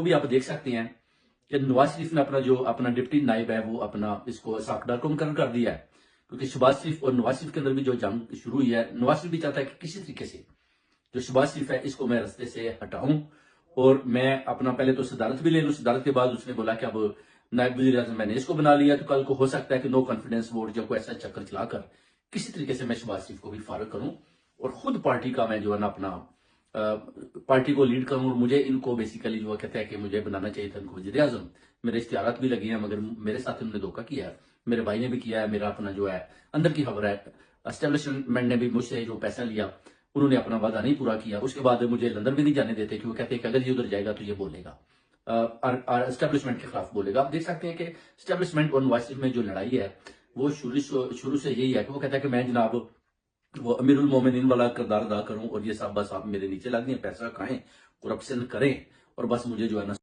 بھی آپ دیکھ سکتے ہیں کہ نواز شریف نے اپنا ڈپٹی نائب ہے وہ اپنا اس کو ساکھدار کو مقرر کر دیا ہے، کیونکہ شہباز شریف اور نواز شریف کے اندر بھی جو جنگ شروع ہوئی ہے، نواز شریف بھی چاہتا ہے کہ کسی طریقے سے جو شہباز شریف ہے اس کو میں رستے سے ہٹاؤں اور میں اپنا پہلے تو صدارت بھی لے لوں۔ صدارت کے بعد اس نے بولا کہ اب نائب وزیر اعظم میں نے اس کو بنا لیا، تو کل کو ہو سکتا ہے کہ نو کانفیڈنس ووٹ جو کوئی ایسا چکر چلا کر کسی طریقے سے میں شہباز شریف کو بھی فارغ کروں اور خود پارٹی کا میں جو ہے نا اپنا پارٹی کو لیڈ کروں، اور مجھے ان کو بیسیکلی جو کہتا ہے کہ مجھے بنانا چاہیے تھا ان کو وزیر اعظم۔ میرے اشتہارات بھی لگے ہیں مگر میرے ساتھ انہوں نے دھوکہ کیا ہے، میرے بھائی نے بھی کیا ہے، میرا اپنا جو ہے اندر کی خبر ہے اسٹیبلشمنٹ نے بھی مجھ سے جو پیسہ لیا انہوں نے اپنا وعدہ نہیں پورا کیا۔ اس کے بعد مجھے لندن بھی نہیں جانے دیتے کہ وہ کہتے ہیں کہ اگر یہ ادھر جائے گا تو یہ بولے گا اسٹیبلشمنٹ کے خلاف بولے گا۔ آپ دیکھ سکتے ہیں کہ اسٹیبلشمنٹ اور نواز شریف میں جو لڑائی ہے وہ شروع سے یہی ہے کہ وہ کہتا ہے کہ میں جناب وہ امیر المومنین والا کردار ادا کروں اور یہ سب بس آپ میرے نیچے لگ دیں، پیسہ کھائیں، کرپشن کریں اور بس مجھے جو ہے نا